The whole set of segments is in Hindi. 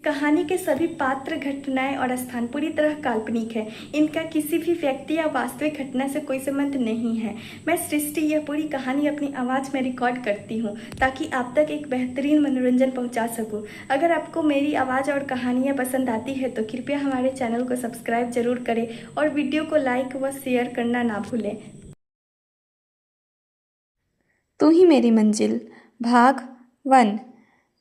कहानी के सभी पात्र, घटनाएं और स्थान पूरी तरह काल्पनिक है। इनका किसी भी व्यक्ति या वास्तविक घटना से कोई संबंध नहीं है। मैं सृष्टि यह पूरी कहानी अपनी आवाज़ में रिकॉर्ड करती हूँ ताकि आप तक एक बेहतरीन मनोरंजन पहुँचा सकूँ। अगर आपको मेरी आवाज़ और कहानियाँ पसंद आती है तो कृपया हमारे चैनल को सब्सक्राइब जरूर करें और वीडियो को लाइक व शेयर करना ना भूलें। तू ही मेरी मंजिल, भाग 1।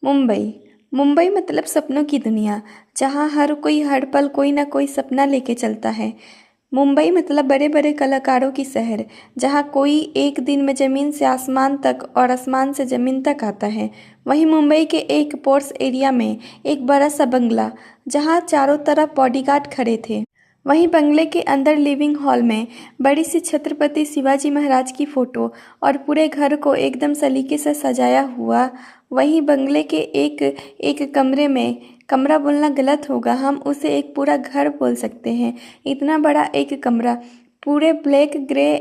मुंबई। मुंबई मतलब सपनों की दुनिया, जहाँ हर कोई हर पल कोई ना कोई सपना लेके चलता है। मुंबई मतलब बड़े बड़े कलाकारों की शहर, जहाँ कोई एक दिन में ज़मीन से आसमान तक और आसमान से ज़मीन तक आता है। वहीं मुंबई के एक पोर्स एरिया में एक बड़ा सा बंगला, जहाँ चारों तरफ बॉडीगार्ड खड़े थे। वहीं बंगले के अंदर लिविंग हॉल में बड़ी सी छत्रपति शिवाजी महाराज की फ़ोटो और पूरे घर को एकदम सलीके से सजाया हुआ। वहीं बंगले के एक एक कमरे में, कमरा बोलना गलत होगा, हम उसे एक पूरा घर बोल सकते हैं। इतना बड़ा एक कमरा, पूरे ब्लैक ग्रे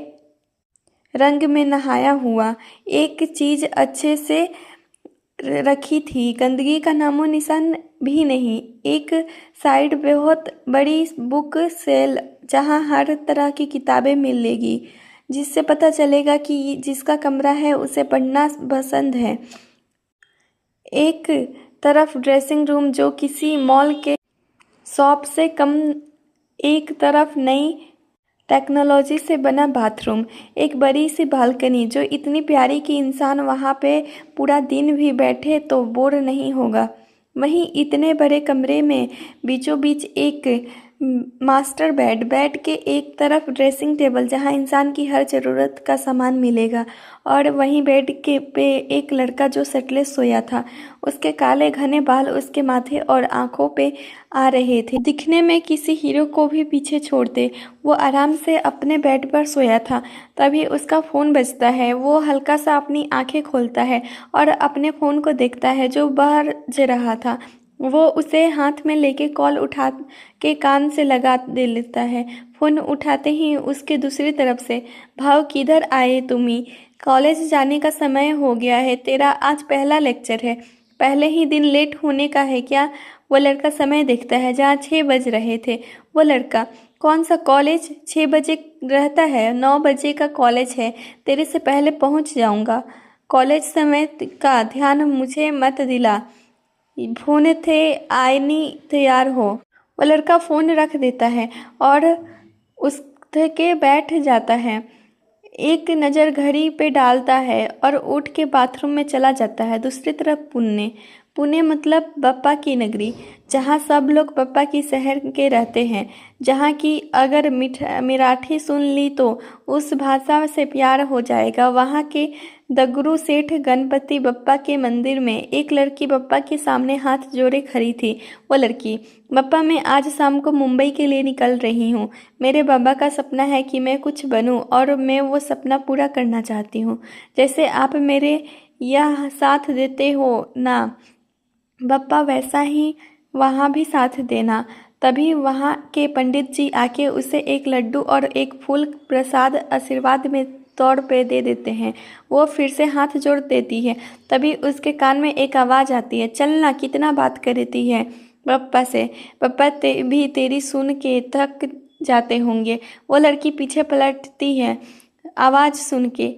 रंग में नहाया हुआ, एक चीज़ अच्छे से रखी थी, गंदगी का नामो निशान भी नहीं। एक साइड बहुत बड़ी बुक सेल, जहाँ हर तरह की किताबें मिलेगी, जिससे पता चलेगा कि जिसका कमरा है उसे पढ़ना पसंद है। एक तरफ ड्रेसिंग रूम जो किसी मॉल के शॉप से कम, एक तरफ नई टेक्नोलॉजी से बना बाथरूम, एक बड़ी सी बालकनी जो इतनी प्यारी कि इंसान वहाँ पे पूरा दिन भी बैठे तो बोर नहीं होगा। वहीं इतने बड़े कमरे में बीचों बीच एक मास्टर बेड, बेड के एक तरफ ड्रेसिंग टेबल जहाँ इंसान की हर ज़रूरत का सामान मिलेगा, और वहीं बेड के पे एक लड़का जो सेटलेस सोया था। उसके काले घने बाल उसके माथे और आंखों पे आ रहे थे, दिखने में किसी हीरो को भी पीछे छोड़ते। वो आराम से अपने बेड पर सोया था, तभी उसका फ़ोन बजता है। वो हल्का सा अपनी आंखें खोलता है और अपने फ़ोन को देखता है जो बज रहा था। वो उसे हाथ में लेके कॉल उठा के कान से लगा दे लेता है। फ़ोन उठाते ही उसके दूसरी तरफ से, भाव किधर आए तुम्ही, कॉलेज जाने का समय हो गया है, तेरा आज पहला लेक्चर है, पहले ही दिन लेट होने का है क्या। वो लड़का समय देखता है जहाँ 6 बज रहे थे। वो लड़का, कौन सा कॉलेज, 6 बजे रहता है, 9 बजे का कॉलेज है, तेरे से पहले पहुँच जाऊँगा, कॉलेज समय का ध्यान मुझे मत दिला, फोन थे आईनी तैयार हो। वो लड़का फ़ोन रख देता है और उस के बैठ जाता है, एक नज़र घड़ी पे डालता है और उठ के बाथरूम में चला जाता है। दूसरी तरफ पुणे, पुणे मतलब बप्पा की नगरी, जहाँ सब लोग बप्पा की शहर के रहते हैं, जहाँ की अगर मराठी सुन ली तो उस भाषा से प्यार हो जाएगा। वहाँ के दगरू सेठ गणपति बप्पा के मंदिर में एक लड़की बप्पा के सामने हाथ जोड़े खड़ी थी। वो लड़की, बप्पा मैं आज शाम को मुंबई के लिए निकल रही हूँ। मेरे बाबा का सपना है कि मैं कुछ बनूँ और मैं वो सपना पूरा करना चाहती हूँ। जैसे आप मेरे यह साथ देते हो ना बप्पा, वैसा ही वहाँ भी साथ देना। तभी वहाँ के पंडित जी आके उसे एक लड्डू और एक फूल प्रसाद आशीर्वाद में तौर पे दे देते हैं। वो फिर से हाथ जोड़ देती है। तभी उसके कान में एक आवाज़ आती है, चलना, कितना बात करती है पप्पा से, पप्पा भी तेरी सुन के थक जाते होंगे। वो लड़की पीछे पलटती है आवाज़ सुन के।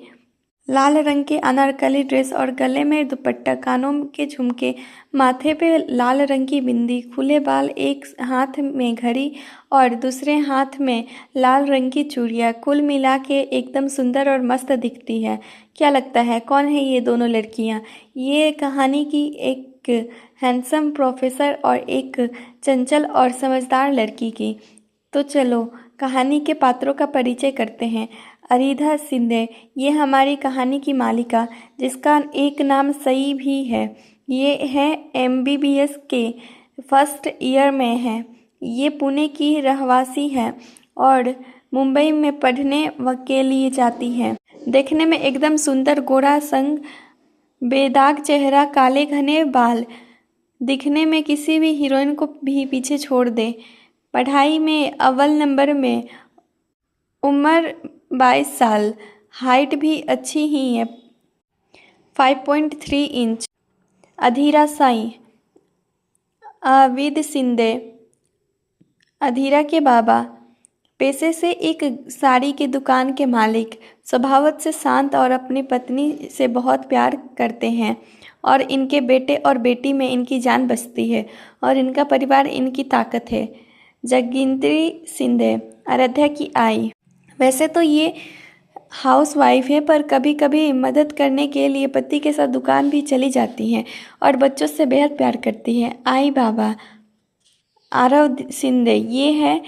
लाल रंग के अनारकली ड्रेस और गले में दुपट्टा, कानों के झुमके, माथे पे लाल रंग की बिंदी, खुले बाल, एक हाथ में घड़ी और दूसरे हाथ में लाल रंग की चूड़ियाँ, कुल मिला के एकदम सुंदर और मस्त दिखती है। क्या लगता है कौन है ये दोनों लड़कियाँ? ये कहानी की एक हैंडसम प्रोफेसर और एक चंचल और समझदार लड़की की। तो चलो कहानी के पात्रों का परिचय करते हैं। अरिधा शिंदे, ये हमारी कहानी की मालिका, जिसका एक नाम सई भी है। ये है MBBS के फर्स्ट ईयर में है। ये पुणे की रहवासी है और मुंबई में पढ़ने के लिए जाती है। देखने में एकदम सुंदर, गोरा संग बेदाग चेहरा, काले घने बाल, दिखने में किसी भी हीरोइन को भी पीछे छोड़ दे। पढ़ाई में अव्वल नंबर में, उम्र 22 साल, हाइट भी अच्छी ही है, 5.3 इंच। अधीरा साई, आविद शिंदे, अधीरा के बाबा, पेशे से एक साड़ी की दुकान के मालिक, स्वभाव से शांत और अपनी पत्नी से बहुत प्यार करते हैं और इनके बेटे और बेटी में इनकी जान बसती है और इनका परिवार इनकी ताकत है। जगिंद्री शिंदे, आराध्या की आई। वैसे तो ये हाउस वाइफ है, पर कभी कभी मदद करने के लिए पति के साथ दुकान भी चली जाती हैं और बच्चों से बेहद प्यार करती है। आई बाबा, आरव शिंदे, ये है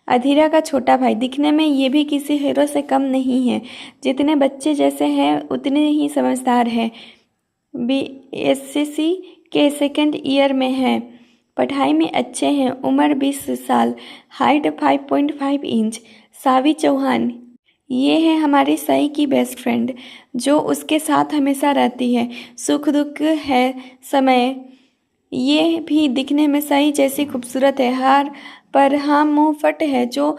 अधीरा का छोटा भाई। दिखने में ये भी किसी हीरो से कम नहीं है, जितने बच्चे जैसे हैं उतने ही समझदार है। BSc के सेकंड ईयर में है, पढ़ाई में अच्छे हैं, उम्र 20 साल, हाइट 5.5 इंच। सावी चौहान, ये है हमारी सई की बेस्ट फ्रेंड जो उसके साथ हमेशा रहती है, सुख दुख है समय। ये भी दिखने में सई जैसी खूबसूरत है, हार पर हाँ मुँह फट है, जो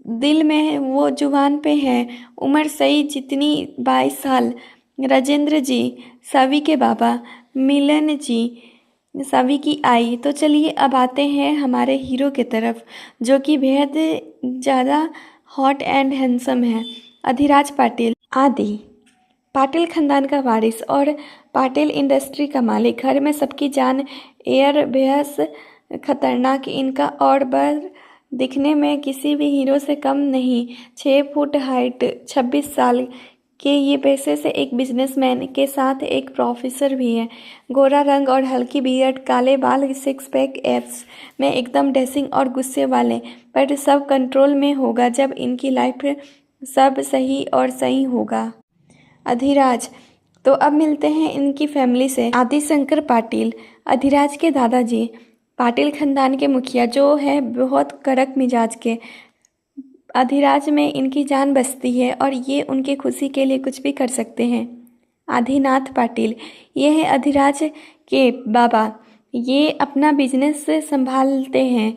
दिल में है वो जुबान पे है। उम्र सई जितनी 22 साल। राजेंद्र जी, सवी के बाबा। मिलन जी, सवी की आई। तो चलिए अब आते हैं हमारे हीरो की तरफ, जो कि बेहद ज़्यादा हॉट एंड हैंडसम है। अधिराज पाटिल। आदि पाटिल खानदान का वारिस और पाटिल इंडस्ट्री का मालिक। घर में सबकी जान, एयर बेहद खतरनाक इनका और बर दिखने में किसी भी हीरो से कम नहीं। 6 फुट हाइट, 26 साल के ये पैसे से एक बिजनेसमैन के साथ एक प्रोफेसर भी है। गोरा रंग और हल्की बियर्ड, काले बाल, 6 पैक एब्स में एकदम डैशिंग और गुस्से वाले। पर सब कंट्रोल में होगा जब इनकी लाइफ सब सही और सही होगा। अधिराज। तो अब मिलते हैं इनकी फैमिली से। आदि शंकर पाटिल, अधिराज के दादाजी, पाटिल खानदान के मुखिया, जो है बहुत कड़क मिजाज के। अधिराज में इनकी जान बसती है और ये उनकी खुशी के लिए कुछ भी कर सकते हैं। आदिनाथ पाटिल, ये है अधिराज के बाबा, ये अपना बिजनेस संभालते हैं।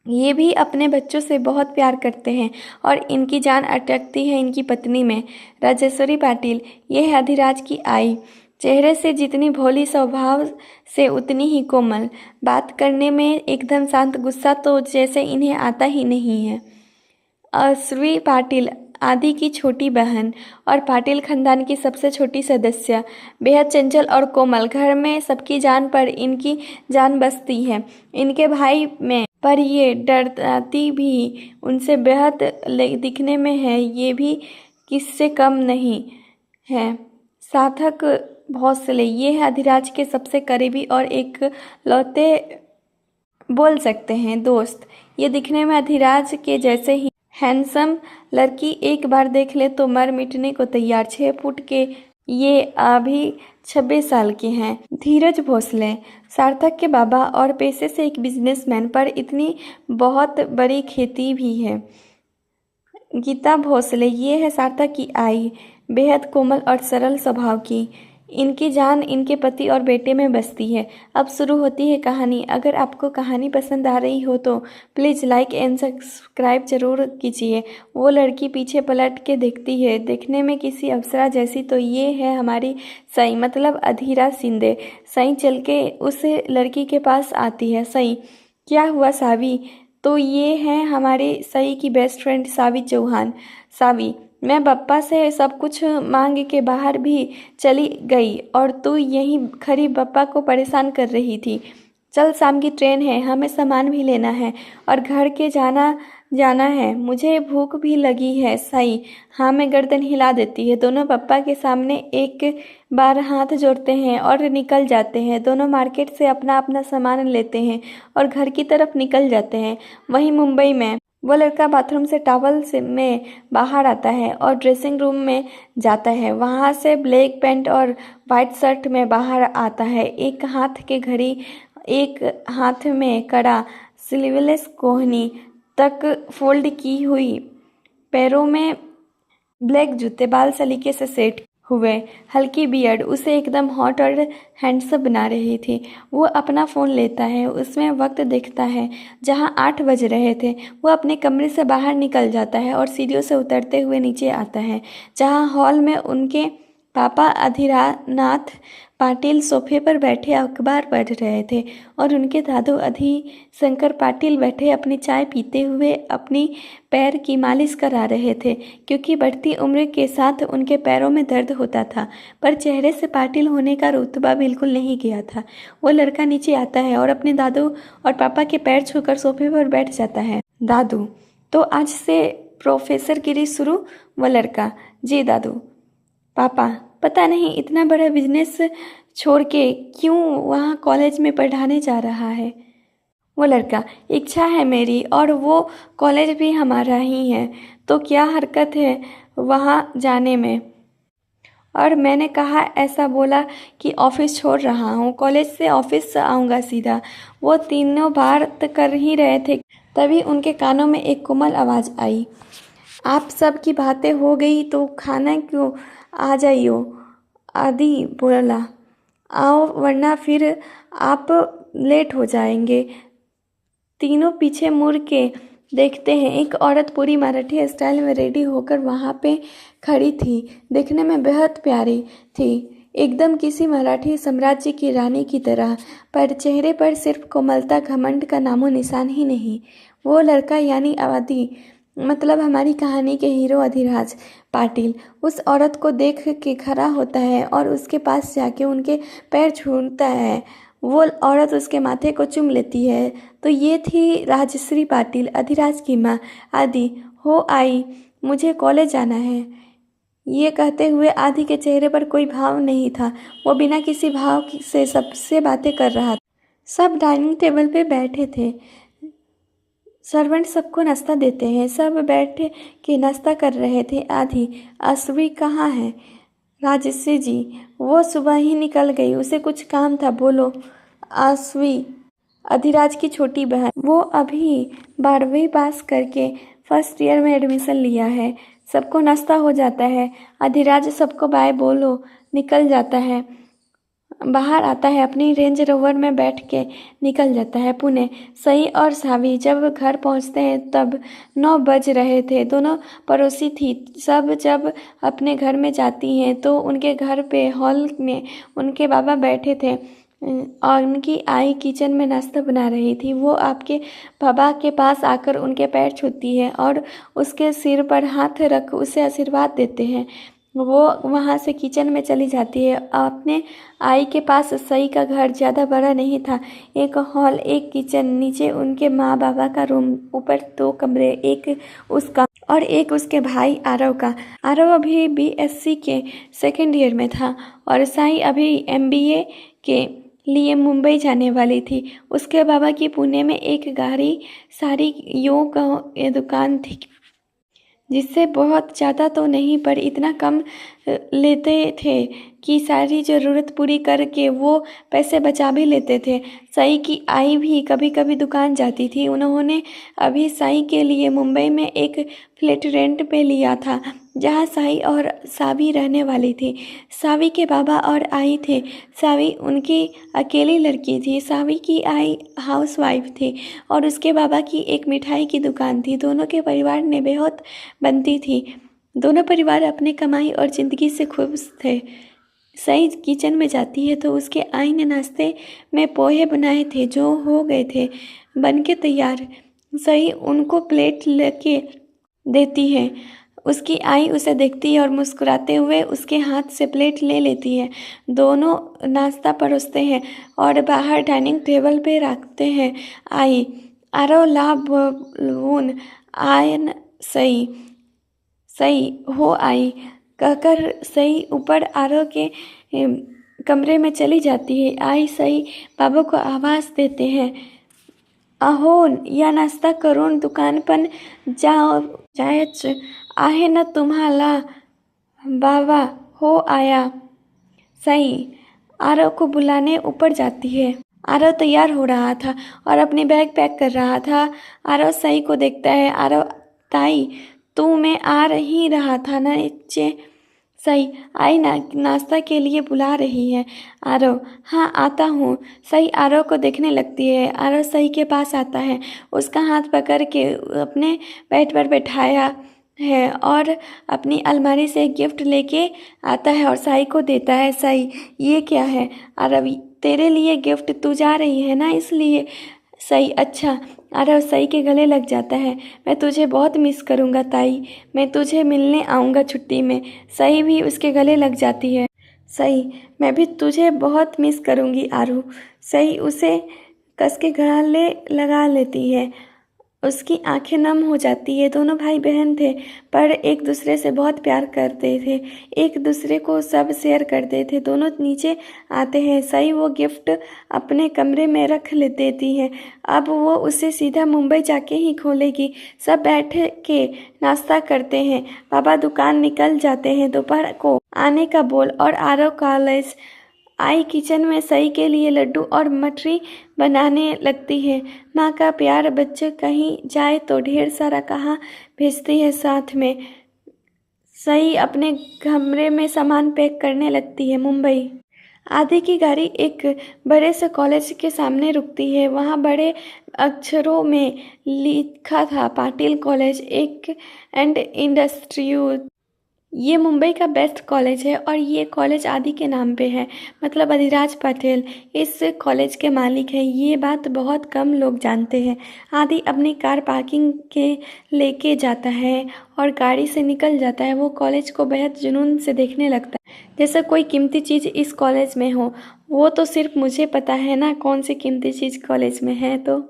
ये भी अपने बच्चों से बहुत प्यार करते हैं और इनकी जान अटकती है इनकी पत्नी में। राजेश्वरी पाटिल, ये है अधिराज की आई, चेहरे से जितनी भोली, स्वभाव से उतनी ही कोमल, बात करने में एकदम शांत, गुस्सा तो जैसे इन्हें आता ही नहीं है। अश्वी पाटिल, आदि की छोटी बहन और पाटिल खानदान की सबसे छोटी सदस्य, बेहद चंचल और कोमल, घर में सबकी जान पर इनकी जान बसती है। इनके भाई में पर ये डरती भी उनसे बेहद दिखने में है, ये भी किससे कम नहीं है। सार्थक भोसले, ये है अधिराज के सबसे करीबी और एक लौते बोल सकते हैं दोस्त। ये दिखने में अधिराज के जैसे ही हैंडसम, लड़की एक बार देख ले तो मर मिटने को तैयार। 6 फुट के ये अभी 26 साल के हैं। धीरज भोसले, सार्थक के बाबा और पेशे से एक बिजनेसमैन, पर इतनी बहुत बड़ी खेती भी है। गीता भोसले, ये है सार्थक की आई, बेहद कोमल और सरल स्वभाव की। इनकी जान इनके पति और बेटे में बसती है। अब शुरू होती है कहानी। अगर आपको कहानी पसंद आ रही हो तो प्लीज़ लाइक एंड सब्सक्राइब जरूर कीजिए। वो लड़की पीछे पलट के देखती है, देखने में किसी अप्सरा जैसी। तो ये है हमारी सई, मतलब अधीरा शिंदे। सई चल के उस लड़की के पास आती है। सई, क्या हुआ सावी? तो ये है हमारी सई की बेस्ट फ्रेंड सावी चौहान। सावी, मैं बप्पा से सब कुछ मांग के बाहर भी चली गई और तू यहीं खड़ी बप्पा को परेशान कर रही थी। चल, शाम की ट्रेन है, हमें सामान भी लेना है और घर के जाना है। मुझे भूख भी लगी है। सही, हाँ, मैं गर्दन हिला देती है। दोनों पप्पा के सामने एक बार हाथ जोड़ते हैं और निकल जाते हैं। दोनों मार्केट से अपना अपना सामान लेते हैं और घर की तरफ निकल जाते हैं। वहीं मुंबई में वो लड़का बाथरूम से टॉवल से में बाहर आता है और ड्रेसिंग रूम में जाता है। वहाँ से ब्लैक पैंट और वाइट शर्ट में बाहर आता है। एक हाथ के घड़ी, एक हाथ में कड़ा, स्लीवलेस कोहनी तक फोल्ड की हुई, पैरों में ब्लैक जूते, बाल सलीके से सेट हुए, हल्की बियर्ड उसे एकदम हॉट और हैंडसम बना रही थी। वो अपना फ़ोन लेता है, उसमें वक्त देखता है। जहाँ 8 बज रहे थे वो अपने कमरे से बाहर निकल जाता है और सीढ़ियों से उतरते हुए नीचे आता है, जहाँ हॉल में उनके पापा अधिरानाथ पाटिल सोफे पर बैठे अखबार पढ़ रहे थे और उनके दादू अधिशंकर पाटिल बैठे अपनी चाय पीते हुए अपनी पैर की मालिश करा रहे थे, क्योंकि बढ़ती उम्र के साथ उनके पैरों में दर्द होता था, पर चेहरे से पाटिल होने का रुतबा बिल्कुल नहीं गया था। वो लड़का नीचे आता है और अपने दादू और पापा के पैर छूकर सोफे पर बैठ जाता है। दादू, तो आज से प्रोफेसर गिरी शुरू? वो लड़का, जी दादू। पापा, पता नहीं इतना बड़ा बिजनेस छोड़ के क्यों वहाँ कॉलेज में पढ़ाने जा रहा है। वो लड़का, इच्छा है मेरी और वो कॉलेज भी हमारा ही है, तो क्या हरकत है वहाँ जाने में। और मैंने कहा, ऐसा बोला कि ऑफिस छोड़ रहा हूँ, कॉलेज से ऑफिस आऊँगा सीधा। वो तीनों बात कर ही रहे थे, तभी उनके कानों में एक कोमल आवाज़ आई, आप सब की बातें हो गई तो खाना क्यों आ जाइयो। आदि बोला, आओ वरना फिर आप लेट हो जाएंगे। तीनों पीछे मुड़ के देखते हैं, एक औरत पूरी मराठी स्टाइल में रेडी होकर वहाँ पे खड़ी थी। देखने में बेहद प्यारी थी, एकदम किसी मराठी साम्राज्य की रानी की तरह, पर चेहरे पर सिर्फ कोमलता, घमंड का नामो निशान ही नहीं। वो लड़का यानी आदि, मतलब हमारी कहानी के हीरो अधिराज पाटिल, उस औरत को देख के खड़ा होता है और उसके पास जाके उनके पैर छूता है। वो औरत उसके माथे को चूम लेती है। तो ये थी राजश्री पाटिल, अधिराज की माँ। आदि, हो आई, मुझे कॉलेज जाना है। ये कहते हुए आदि के चेहरे पर कोई भाव नहीं था, वो बिना किसी भाव से सबसे बातें कर रहा था। सब डाइनिंग टेबल पे बैठे थे, सर्वेंट सबको नाश्ता देते हैं, सब बैठ के नाश्ता कर रहे थे। आदि, आश्वी कहाँ है? राजश्री जी, वो सुबह ही निकल गई, उसे कुछ काम था। बोलो। आश्वी, अधिराज की छोटी बहन, वो अभी 12वीं पास करके फर्स्ट ईयर में एडमिशन लिया है। सबको नाश्ता हो जाता है, अधिराज सबको बाय बोलो निकल जाता है, बाहर आता है, अपनी रेंज रोवर में बैठ के निकल जाता है पुणे। सई और सावी जब घर पहुंचते हैं तब 9 बज रहे थे। दोनों पड़ोसी थी, सब जब अपने घर में जाती हैं तो उनके घर पे हॉल में उनके बाबा बैठे थे और उनकी आई किचन में नाश्ता बना रही थी। वो आपके बाबा के पास आकर उनके पैर छूती है और उसके सिर पर हाथ रख उसे आशीर्वाद देते हैं। वो वहाँ से किचन में चली जाती है। अपने आई के पास सई का घर ज़्यादा बड़ा नहीं था, एक हॉल, एक किचन, नीचे उनके माँ बाबा का रूम, ऊपर 2 कमरे, एक उसका और एक उसके भाई आरव का। आरव अभी BSc के सेकेंड ईयर में था और साई अभी MBA के लिए मुंबई जाने वाली थी। उसके बाबा की पुणे में एक गाड़ी साड़ियों का दुकान थी, जिससे बहुत ज़्यादा तो नहीं पर इतना कम लेते थे कि सारी ज़रूरत पूरी करके वो पैसे बचा भी लेते थे। साई की आई भी कभी कभी दुकान जाती थी। उन्होंने अभी साई के लिए मुंबई में एक फ्लैट रेंट पे लिया था, जहाँ साई और सावी रहने वाली थी। सावी के बाबा और आई थे। सावी उनकी अकेली लड़की थी। सावी की आई हाउसवाइफ थी और उसके बाबा की एक मिठाई की दुकान थी। दोनों के परिवार ने बहुत बनती थी। दोनों परिवार अपने कमाई और ज़िंदगी से खुश थे। सई किचन में जाती है तो उसके आई ने नाश्ते में पोहे बनाए थे जो हो गए थे बन के तैयार। सई उनको प्लेट लेके देती है। उसकी आई उसे देखती है और मुस्कुराते हुए उसके हाथ से प्लेट ले लेती है। दोनों नाश्ता परोसते हैं और बाहर डाइनिंग टेबल पे रखते हैं। आई, आरो ला बलून आयन सई, सई हो आई कहकर सई ऊपर आरो के कमरे में चली जाती है। आई सई बाबू को आवाज़ देते हैं, अहो या नाश्ता करून दुकान पण जायच आहे ना तुम्हाला? बाबा हो आया। सई आरव को बुलाने ऊपर जाती है। आरव तैयार हो रहा था और अपनी बैग पैक कर रहा था। आरव सई को देखता है। आरव, ताई तू मैं आ ही रहा था ना नीचे। सई, आई नाश्ता के लिए बुला रही है। आरव, हाँ आता हूँ। सई आरव को देखने लगती है। आरव सई के पास आता है, उसका हाथ पकड़ के अपने पेट पर बैठाया है और अपनी अलमारी से एक गिफ्ट लेके आता है और साई को देता है। साई, ये क्या है? अरब, तेरे लिए गिफ्ट, तू जा रही है ना इसलिए। सई, अच्छा। अरब सई के गले लग जाता है। मैं तुझे बहुत मिस करूँगा ताई, मैं तुझे मिलने आऊँगा छुट्टी में। सई भी उसके गले लग जाती है। सई, मैं भी तुझे बहुत मिस करूँगी आरू। सई उसे कस के गले लगा लेती है। उसकी आंखें नम हो जाती है। दोनों भाई बहन थे पर एक दूसरे से बहुत प्यार करते थे, एक दूसरे को सब शेयर करते थे। दोनों नीचे आते हैं। सही वो गिफ्ट अपने कमरे में रख ले देती है। अब वो उसे सीधा मुंबई जाके ही खोलेगी। सब बैठ के नाश्ता करते हैं। पापा दुकान निकल जाते हैं। दोपहर को आने का बोल और आरव कॉलेज आई किचन में सई के लिए लड्डू और मठरी बनाने लगती है। माँ का प्यार बच्चे कहीं जाए तो ढेर सारा कहाँ भेजती है साथ में। सई अपने कमरे में सामान पैक करने लगती है। मुंबई, आदि की गाड़ी एक बड़े से कॉलेज के सामने रुकती है। वहाँ बड़े अक्षरों में लिखा था, पाटिल कॉलेज एक एंड इंडस्ट्रियल। ये मुंबई का बेस्ट कॉलेज है और ये कॉलेज आदि के नाम पे है, मतलब अधिराज पटेल इस कॉलेज के मालिक हैं। ये बात बहुत कम लोग जानते हैं। आदि अपनी कार पार्किंग के लेके जाता है और गाड़ी से निकल जाता है। वो कॉलेज को बेहद जुनून से देखने लगता है, जैसे कोई कीमती चीज़ इस कॉलेज में हो। वो तो सिर्फ मुझे पता है ना कौन सी कीमती चीज़ कॉलेज में है। तो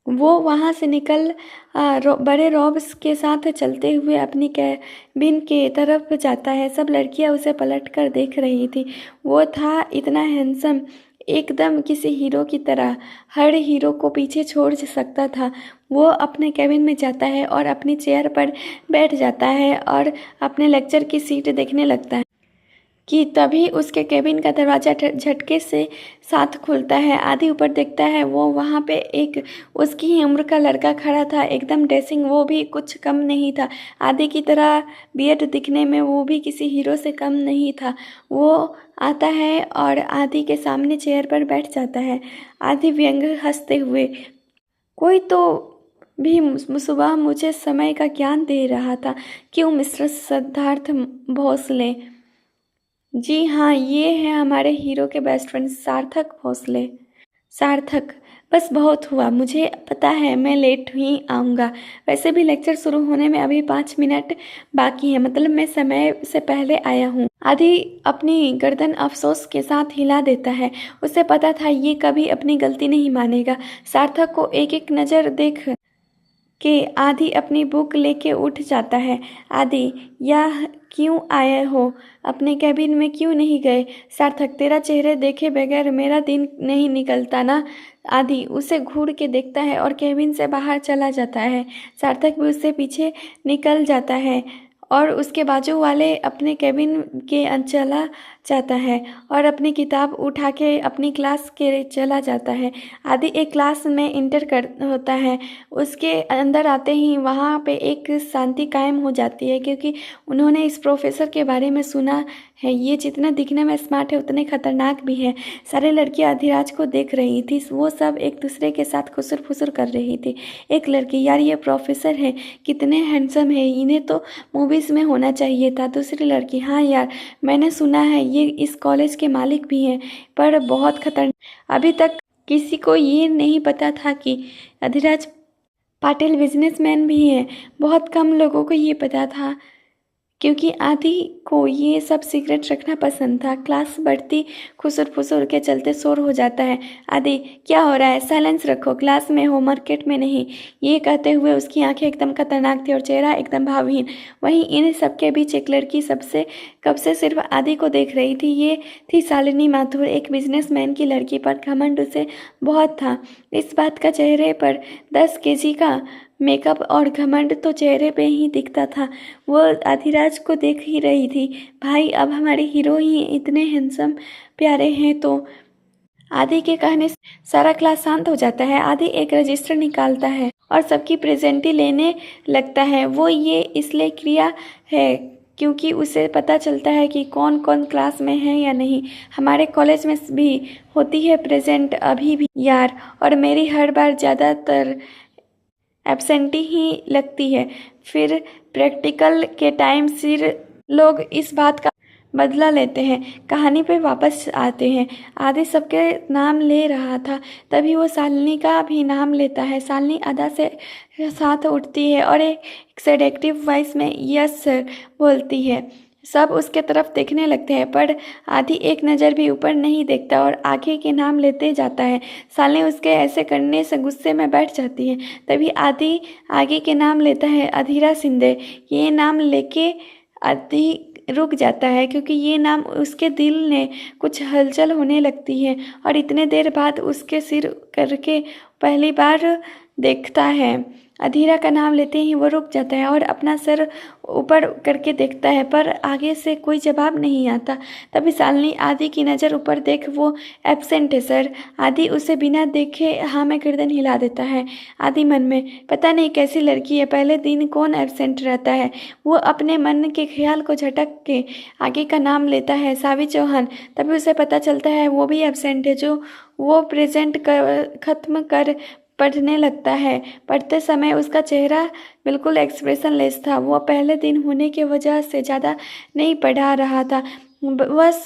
वो वहाँ से निकल बड़े रॉब्स के साथ चलते हुए अपनी कैबिन के तरफ जाता है। सब लड़कियां उसे पलट कर देख रही थी। वो था इतना हैंडसम, एकदम किसी हीरो की तरह, हर हीरो को पीछे छोड़ सकता था। वो अपने कैबिन में जाता है और अपनी चेयर पर बैठ जाता है और अपने लेक्चर की सीट देखने लगता है कि तभी उसके केबिन का दरवाज़ा झटके से साथ खुलता है। आदि ऊपर देखता है। वो वहाँ पे एक उसकी ही उम्र का लड़का खड़ा था, एकदम ड्रेसिंग वो भी कुछ कम नहीं था। आदि की तरह बियर्ड दिखने में वो भी किसी हीरो से कम नहीं था। वो आता है और आदि के सामने चेयर पर बैठ जाता है। आदि व्यंग हंसते हुए, कोई तो भी सुबह मुझे समय का ज्ञान दे रहा था, क्यों मिस्टर सिद्धार्थ भोसले? जी हाँ, ये है हमारे हीरो के बेस्ट फ्रेंड सार्थक भोसले। सार्थक, बस बहुत हुआ, मुझे पता है मैं लेट ही आऊँगा। वैसे भी लेक्चर शुरू होने में अभी 5 मिनट बाकी है, मतलब मैं समय से पहले आया हूँ। आदि अपनी गर्दन अफसोस के साथ हिला देता है। उसे पता था ये कभी अपनी गलती नहीं मानेगा। सार्थक को एक एक नज़र देख के आदि अपनी बुक लेके उठ जाता है। आदि, यह क्यों आए हो? अपने कैबिन में क्यों नहीं गए? सार्थक, तेरा चेहरे देखे बगैर मेरा दिन नहीं निकलता ना। आदि उसे घूर के देखता है और कैबिन से बाहर चला जाता है। सार्थक भी उससे पीछे निकल जाता है और उसके बाजू वाले अपने कैबिन के चला जाता है और अपनी किताब उठा के अपनी क्लास के चला जाता है। आदि एक क्लास में इंटर कर होता है। उसके अंदर आते ही वहाँ पे एक शांति कायम हो जाती है, क्योंकि उन्होंने इस प्रोफेसर के बारे में सुना है। ये जितना दिखने में स्मार्ट है उतने खतरनाक भी है। सारे लड़कियां अधिराज को देख रही थी। वो सब एक दूसरे के साथ खुसर फुसर कर रही थी। एक लड़की, यार ये प्रोफेसर है, कितने हैंडसम है, इन्हें तो मूवीज़ में होना चाहिए था। दूसरी लड़की, हाँ यार मैंने सुना है ये इस कॉलेज के मालिक भी हैं, पर बहुत खतरनाक। अभी तक किसी को ये नहीं पता था कि अधिराज पाटिल बिजनेसमैन भी हैं। बहुत कम लोगों को ये पता था, क्योंकि आदि को ये सब सीक्रेट रखना पसंद था। क्लास बढ़ती खुसर फुसर के चलते शोर हो जाता है। आदि, क्या हो रहा है? साइलेंस रखो, क्लास में हो, मार्केट में नहीं। ये कहते हुए उसकी आंखें एकदम खतरनाक थी और चेहरा एकदम भावहीन। वहीं इन सबके बीच एक लड़की कब से सिर्फ आदि को देख रही थी। ये थी शालिनी माथुर, एक बिजनेसमैन की लड़की, पर घमंड उसे बहुत था। इस बात का चेहरे पर 10 केजी का मेकअप और घमंड तो चेहरे पे ही दिखता था। वो अधिराज को देख ही रही थी। भाई, अब हमारे हीरो ही इतने हैंडसम प्यारे हैं। तो आदि के कहने से सारा क्लास शांत हो जाता है। आदि एक रजिस्टर निकालता है और सबकी प्रेजेंटी लेने लगता है। वो ये इसलिए किया है क्योंकि उसे पता चलता है कि कौन कौन क्लास में है या नहीं। हमारे कॉलेज में भी होती है प्रेजेंट अभी भी यार, और मेरी हर बार ज़्यादातर एब्सेंटी ही लगती है। फिर प्रैक्टिकल के टाइम सिर लोग इस बात का बदला लेते हैं, कहानी पे वापस आते हैं। आदि सबके नाम ले रहा था, तभी वो शालिनी का भी नाम लेता है। शालिनी अदा से साथ उठती है और एक सेडेक्टिव वॉइस में यस सर बोलती है। सब उसके तरफ देखने लगते हैं, पर आदि एक नज़र भी ऊपर नहीं देखता और आगे के नाम लेते जाता है। शालिनी उसके ऐसे करने से गुस्से में बैठ जाती है। तभी आदि आगे के नाम लेता है, अधीरा शिंदे। ये नाम लेके आदि रुक जाता है, क्योंकि ये नाम उसके दिल ने कुछ हलचल होने लगती है और इतने देर बाद उसके सिर करके पहली बार देखता है। अधीरा का नाम लेते ही वो रुक जाता है और अपना सर ऊपर करके देखता है, पर आगे से कोई जवाब नहीं आता। तभी शालिनी आदि की नज़र ऊपर देख, वो एब्सेंट है सर। आदि उसे बिना देखे हाँ में गर्दन हिला देता है। आदि मन में, पता नहीं कैसी लड़की है, पहले दिन कौन एब्सेंट रहता है। वो अपने मन के ख्याल को झटक के आगे का नाम लेता है, सावी चौहान। तभी उसे पता चलता है वो भी एब्सेंट है। जो वो प्रेजेंट खत्म कर पढ़ने लगता है। पढ़ते समय उसका चेहरा बिल्कुल एक्सप्रेशनलेस था। वो पहले दिन होने की वजह से ज़्यादा नहीं पढ़ा रहा था, बस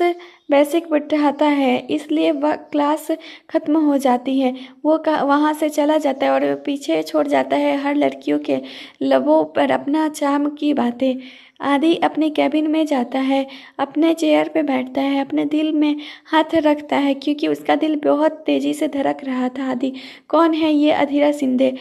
बेसिक पढ़ाता है, इसलिए वह क्लास ख़त्म हो जाती है। वो वहाँ से चला जाता है और पीछे छोड़ जाता है हर लड़कियों के लबों पर अपना चार्म की बातें। आदि अपने कैबिन में जाता है, अपने चेयर पे बैठता है, अपने दिल में हाथ रखता है, क्योंकि उसका दिल बहुत तेज़ी से धड़क रहा था। आदि, कौन है ये अधीरा शिंदे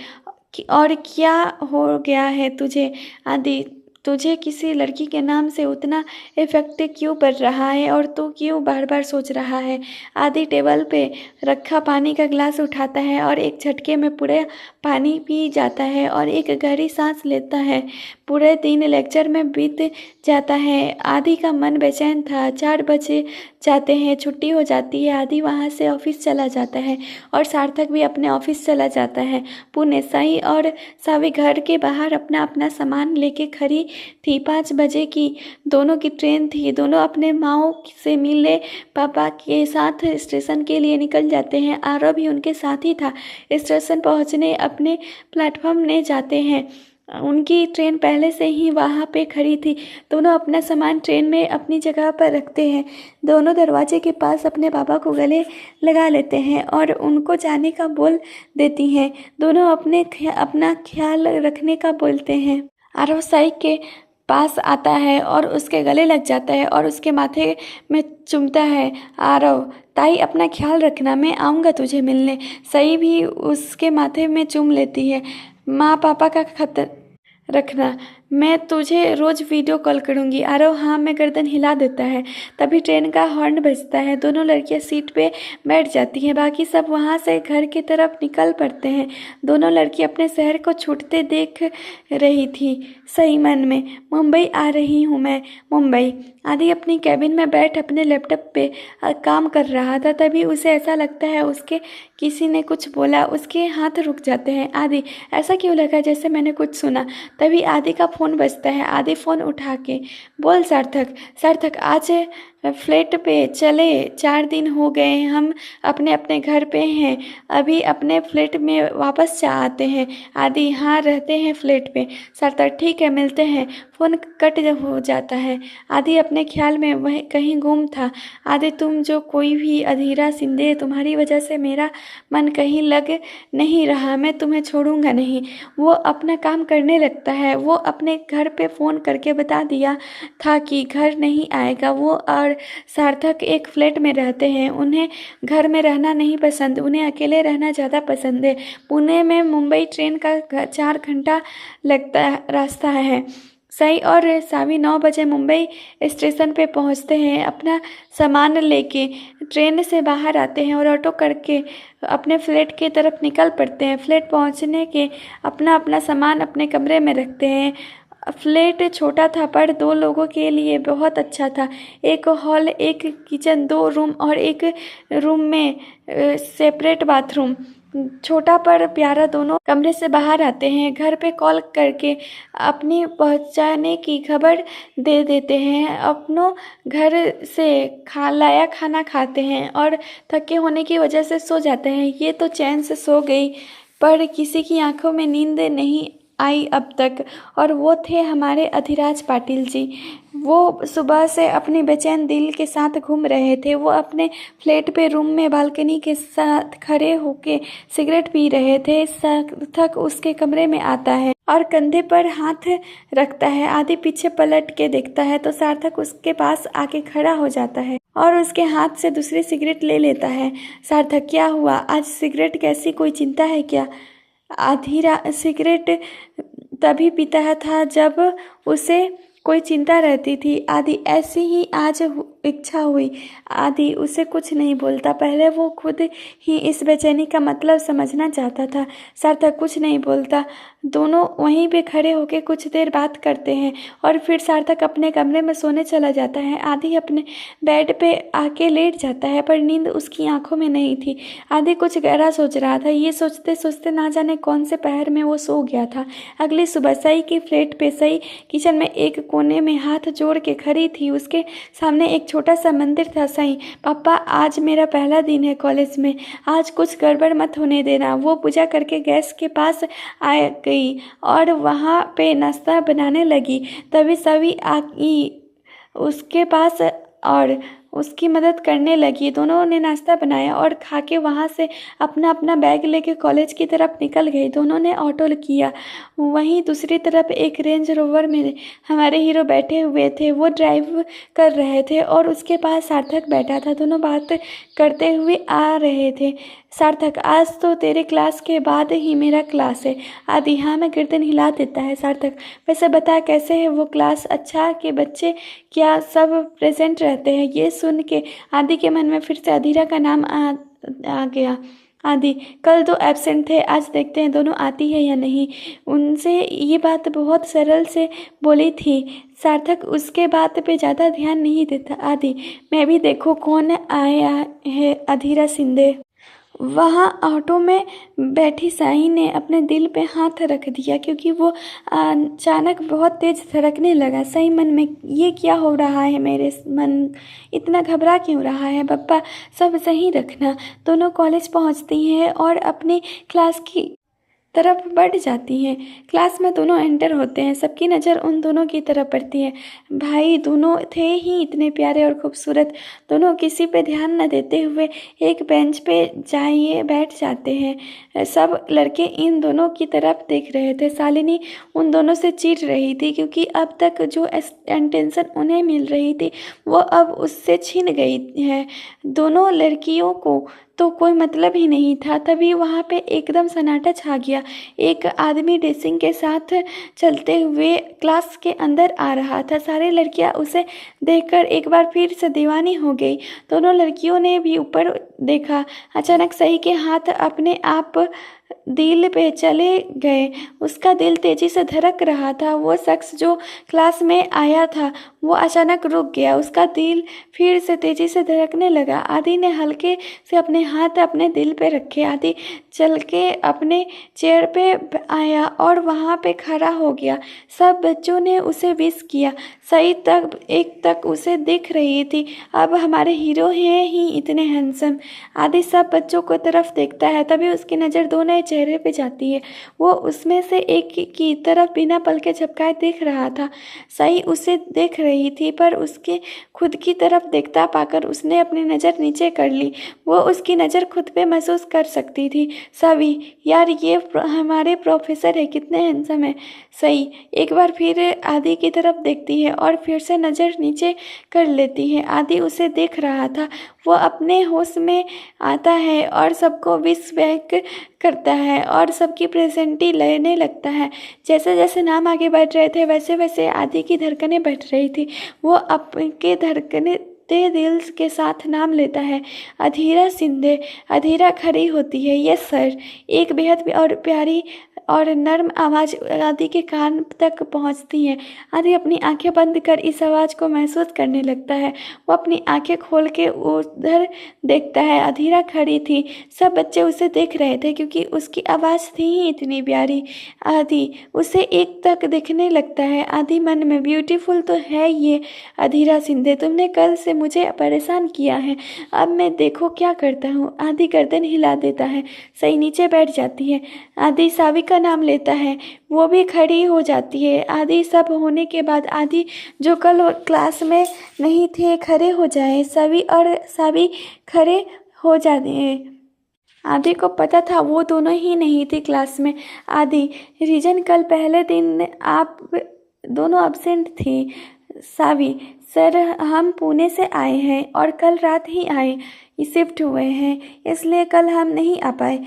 और क्या हो गया है तुझे? आदि, तुझे किसी लड़की के नाम से उतना इफेक्ट क्यों पड़ रहा है और तू क्यों बार बार सोच रहा है? आदि टेबल पे रखा पानी का गिलास उठाता है और एक झटके में पूरे पानी पी जाता है और एक गहरी सांस लेता है। पूरे दिन लेक्चर में बीत जाता है। आदि का मन बेचैन था। 4 बजे जाते हैं, छुट्टी हो जाती है। आदि वहाँ से ऑफिस चला जाता है और सार्थक भी अपने ऑफिस चला जाता है। पुणे साई और सावी घर के बाहर अपना अपना सामान लेके खड़ी थी। 5 बजे की दोनों की ट्रेन थी। दोनों अपने माँ से मिलने पापा के साथ स्टेशन के लिए निकल जाते हैं। आरव भी उनके साथ ही था। स्टेशन पहुँचने अपने प्लेटफॉर्म में जाते हैं। उनकी ट्रेन पहले से ही वहाँ पे खड़ी थी। दोनों अपना सामान ट्रेन में अपनी जगह पर रखते हैं। दोनों दरवाजे के पास अपने पापा को गले लगा लेते हैं और उनको जाने का बोल देती हैं। दोनों अपना ख्याल रखने का बोलते हैं। आरव साई के पास आता है और उसके गले लग जाता है और उसके माथे में चूमता है। आरव, ताई अपना ख्याल रखना, मैं आऊँगा तुझे मिलने। सई भी उसके माथे में चूम लेती है। माँ पापा का खत रखना, मैं तुझे रोज़ वीडियो कॉल करूँगी। आरव हाँ में गर्दन हिला देता है। तभी ट्रेन का हॉर्न बजता है। दोनों लड़कियां सीट पे बैठ जाती हैं। बाकी सब वहाँ से घर की तरफ निकल पड़ते हैं। दोनों लड़की अपने शहर को छूटते देख रही थी। सही मन में, मुंबई आ रही हूँ मैं, मुंबई। आदि अपनी कैबिन में बैठ अपने लैपटॉप पे काम कर रहा था। तभी उसे ऐसा लगता है उसके किसी ने कुछ बोला। उसके हाथ रुक जाते हैं। आदि, ऐसा क्यों लगा जैसे मैंने कुछ सुना? तभी आदि का फ़ोन बजता है। आदि फ़ोन उठा के, बोल सार्थक। सार्थक, आज फ्लैट पे चले, 4 दिन हो गए हम अपने अपने घर पे हैं, अभी अपने फ्लैट में वापस जा आते हैं। आदि, हाँ रहते हैं फ्लैट पे। सार्थक, ठीक है मिलते हैं। फ़ोन कट हो जाता है। आदि अपने ख्याल में वह कहीं गुम था। आदि, तुम जो कोई भी अधीरा शिंदे, तुम्हारी वजह से मेरा मन कहीं लग नहीं रहा। मैं तुम्हें छोड़ूंगा नहीं। वो अपना काम करने लगता है। वो अपने घर पे फ़ोन करके बता दिया था कि घर नहीं आएगा। वो और सार्थक एक फ्लैट में रहते हैं। उन्हें घर में रहना नहीं पसंद, उन्हें अकेले रहना ज़्यादा पसंद है। पुणे में मुंबई ट्रेन का 4 घंटा लगता रास्ता है। सई और सावी 9 बजे मुंबई स्टेशन पे पहुंचते हैं। अपना सामान लेके ट्रेन से बाहर आते हैं और ऑटो करके अपने फ्लैट की तरफ निकल पड़ते हैं। फ्लैट पहुंचने के अपना अपना सामान अपने कमरे में रखते हैं। फ्लैट छोटा था पर 2 लोगों के लिए बहुत अच्छा था। एक हॉल, एक किचन, 2 रूम और एक रूम में सेपरेट बाथरूम। छोटा पर प्यारा। दोनों कमरे से बाहर आते हैं। घर पे कॉल करके अपनी पहुंचाने की खबर दे देते हैं। अपनों घर से लाया खाना खाते हैं और थके होने की वजह से सो जाते हैं। ये तो चैन से सो गई, पर किसी की आंखों में नींद नहीं आई अब तक, और वो थे हमारे अधिराज पाटिल जी। वो सुबह से अपने बेचैन दिल के साथ घूम रहे थे। वो अपने फ्लैट पे रूम में बालकनी के साथ खड़े होके सिगरेट पी रहे थे। सार्थक उसके कमरे में आता है और कंधे पर हाथ रखता है। आदि पीछे पलट के देखता है तो सार्थक उसके पास आके खड़ा हो जाता है और उसके हाथ से दूसरी सिगरेट ले लेता है। सार्थक, क्या हुआ? आज सिगरेट कैसी, कोई चिंता है क्या? आधिरा सिगरेट तभी पीता था जब उसे कोई चिंता रहती थी। आदि, ऐसी ही आज इच्छा हुई। आदि उसे कुछ नहीं बोलता। पहले वो खुद ही इस बेचैनी का मतलब समझना चाहता था। सार्थक कुछ नहीं बोलता। दोनों वहीं पे खड़े होकर कुछ देर बात करते हैं और फिर सार्थक अपने कमरे में सोने चला जाता है। आदि अपने बेड पे आके लेट जाता है पर नींद उसकी आंखों में नहीं थी। आदि कुछ गहरा सोच रहा था। ये सोचते सोचते ना जाने कौन से पहर में वो सो गया था। अगली सुबह सई की फ्लैट पे सई किचन में एक कोने में हाथ जोड़ के खड़ी थी। उसके सामने एक छोटा सा मंदिर था। सई, पापा, आज मेरा पहला दिन है कॉलेज में। आज कुछ गड़बड़ मत होने देना। वो पूजा करके गैस के पास आ गई और वहाँ पे नाश्ता बनाने लगी। तभी सभी आई उसके पास और उसकी मदद करने लगी। दोनों ने नाश्ता बनाया और खा के वहाँ से अपना अपना बैग लेके कॉलेज की तरफ निकल गए। दोनों ने ऑटो किया। वहीं दूसरी तरफ एक रेंज रोवर में हमारे हीरो बैठे हुए थे। वो ड्राइव कर रहे थे और उसके पास सार्थक बैठा था। दोनों बात करते हुए आ रहे थे। सार्थक, आज तो तेरे क्लास के बाद ही मेरा क्लास है। आदि, हाँ, मैं गर्दन हिला देता है। सार्थक, वैसे बता कैसे है वो क्लास? अच्छा के बच्चे क्या सब प्रेजेंट रहते हैं? ये सुन के आदि के मन में फिर से अधीरा का नाम आ गया। आदि, कल तो एब्सेंट थे, आज देखते हैं दोनों आती है या नहीं। उनसे ये बात बहुत सरल से बोली थी। सार्थक उसके बात पे ज़्यादा ध्यान नहीं देता। आदि, मैं भी देखो कौन आया है। अधीरा शिंदे। वहाँ ऑटो में बैठी साई ने अपने दिल पे हाथ रख दिया क्योंकि वो अचानक बहुत तेज धड़कने लगा। साई मन में, ये क्या हो रहा है? मेरे मन इतना घबरा क्यों रहा है? पप्पा, सब सही रखना। दोनों कॉलेज पहुँचती हैं और अपनी क्लास की तरफ बढ़ जाती हैं। क्लास में दोनों एंटर होते हैं। सबकी नज़र उन दोनों की तरफ पड़ती है। भाई, दोनों थे ही इतने प्यारे और खूबसूरत। दोनों किसी पे ध्यान न देते हुए एक बेंच पे जाइए बैठ जाते हैं। सब लड़के इन दोनों की तरफ देख रहे थे। शालिनी उन दोनों से चिढ़ रही थी क्योंकि अब तक जो अटेंशन उन्हें मिल रही थी वो अब उससे छिन गई है। दोनों लड़कियों को तो कोई मतलब ही नहीं था। तभी वहाँ पे एकदम सन्नाटा छा गया। एक आदमी ड्रेसिंग के साथ चलते हुए क्लास के अंदर आ रहा था। सारी लड़कियाँ उसे देखकर एक बार फिर से दीवानी हो गई। दोनों लड़कियों ने भी ऊपर देखा। अचानक सई के हाथ अपने आप दिल पे चले गए। उसका दिल तेजी से धड़क रहा था। वो शख्स जो क्लास में आया था वो अचानक रुक गया। उसका दिल फिर से तेजी से धड़कने लगा। आदि ने हल्के से अपने हाथ अपने दिल पे रखे। आदि चल के अपने चेयर पे आया और वहाँ पे खड़ा हो गया। सब बच्चों ने उसे विश किया। सही तक एक तक उसे दिख रही थी। अब हमारे हीरो हैं ही इतने हैंडसम। आदि सब बच्चों को तरफ देखता है। तभी उसकी नज़र दो नए चेहरे पे जाती है। वो उसमें से एक की तरफ बिना पलके झपकाए देख रहा था। सही उसे देख रही थी पर उसके खुद की तरफ देखता पाकर उसने अपनी नज़र नीचे कर ली। वो उसकी नज़र खुद पे महसूस कर सकती थी। सभी, यार ये हमारे प्रोफेसर है, कितने हैंडसम है। सही एक बार फिर आदि की तरफ देखती है और फिर से नज़र नीचे कर लेती है। आदि उसे देख रहा था। वो अपने होश में आता है और सबको विश बैक करता है और सबकी प्रेजेंटी लेने लगता है। जैसे जैसे नाम आगे बढ़ रहे थे वैसे वैसे आदि की धड़कनें बढ़ रही थी। वो अपने धड़कने दिल के साथ नाम लेता है, अधीरा शिंदे। अधीरा खड़ी होती है। Yes sir. एक बेहद और प्यारी और नर्म आवाज़ आदि के कान तक पहुंचती है। आदि अपनी आंखें बंद कर इस आवाज़ को महसूस करने लगता है। वो अपनी आंखें खोल के उधर देखता है। अधीरा खड़ी थी। सब बच्चे उसे देख रहे थे क्योंकि उसकी आवाज़ थी ही इतनी प्यारी। आदि उसे एक तक दिखने लगता है। आदि मन में, ब्यूटीफुल तो है ये अधीरा शिंदे। तुमने कल से मुझे परेशान किया है। अब मैं देखो क्या करता हूँ। आदि गर्दन हिला देता है। सई नीचे बैठ जाती है। आदि सावी का नाम लेता है। वो भी खड़ी हो जाती है। आदि सब होने के बाद आदि जो कल क्लास में नहीं थे खड़े हो जाए। सवी और सावी खड़े हो जाते हैं। आदि को पता था वो दोनों ही नहीं थी क्लास में। आदि रीजन कल पहले दिन आप दोनों अब्सेंट थी। सावी सर हम पुणे से आए हैं और कल रात ही आए शिफ्ट हुए हैं, इसलिए कल हम नहीं आ पाए।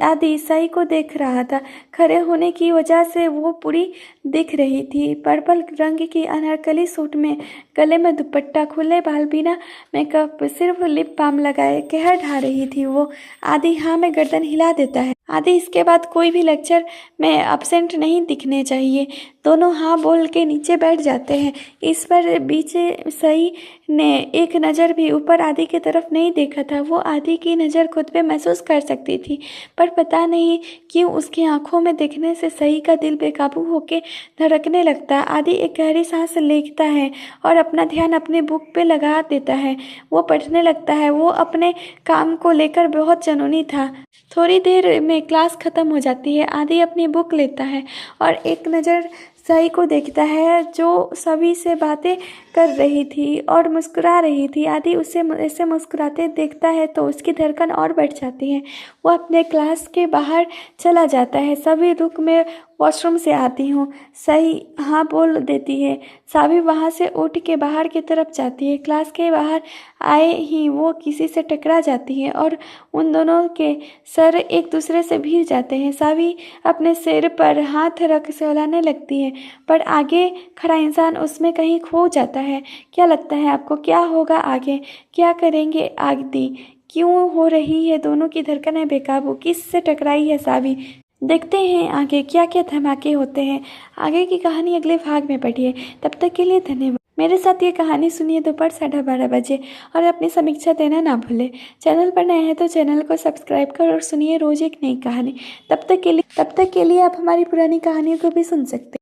आदि साई को देख रहा था। खड़े होने की वजह से वो पूरी दिख रही थी। पर्पल रंग की अनारकली सूट में, गले में दुपट्टा, खुले बाल, बिना मेकअप, सिर्फ लिप बाम लगाए कहर ढा रही थी वो। आदि हाँ में गर्दन हिला देता है। आदि इसके बाद कोई भी लेक्चर में अब्सेंट नहीं दिखने चाहिए। दोनों हाँ बोल के नीचे बैठ जाते हैं। इस पर बीच सई ने एक नज़र भी ऊपर आदि की तरफ नहीं देखा था। वो आदि की नज़र खुद पे महसूस कर सकती थी, पर पता नहीं क्यों उसकी आंखों में देखने से सई का दिल बेकाबू होके धड़कने लगता। आदि एक गहरी सांस लेता है और अपना ध्यान अपने बुक पे लगा देता है। वो पढ़ने लगता है। वो अपने काम को लेकर बहुत जुनूनी था। थोड़ी देर में क्लास ख़त्म हो जाती है। आदि अपनी बुक लेता है और एक नज़र सई को देखता है जो सभी से बातें कर रही थी और मुस्कुरा रही थी। आदि उसे ऐसे मुस्कुराते देखता है तो उसकी धड़कन और बढ़ जाती है। वो अपने क्लास के बाहर चला जाता है। सभी रुक मैं वॉशरूम से आती हूँ। सही हाँ बोल देती है। सभी वहाँ से उठ के बाहर की तरफ जाती है। क्लास के बाहर आए ही वो किसी से टकरा जाती है और उन दोनों के सर एक दूसरे से भिड़ जाते हैं। सभी अपने सिर पर हाथ रख सहलाने लगती है, पर आगे खड़ा इंसान उसमें कहीं खो जाता है। क्या लगता है आपको, क्या होगा आगे? क्या करेंगे आदि? क्यों हो रही है दोनों की धड़कनें बेकाबू? किससे टकराई है सावी? देखते हैं आगे क्या क्या धमाके होते हैं। आगे की कहानी अगले भाग में पढ़िए। तब तक के लिए धन्यवाद। मेरे साथ ये कहानी सुनिए दोपहर 12:30 बजे और अपनी समीक्षा देना ना भूलें। चैनल पर नए हैं तो चैनल को सब्सक्राइब कर और सुनिए रोज एक नई कहानी। तब तक के लिए आप हमारी पुरानी कहानियों को भी सुन सकते हैं।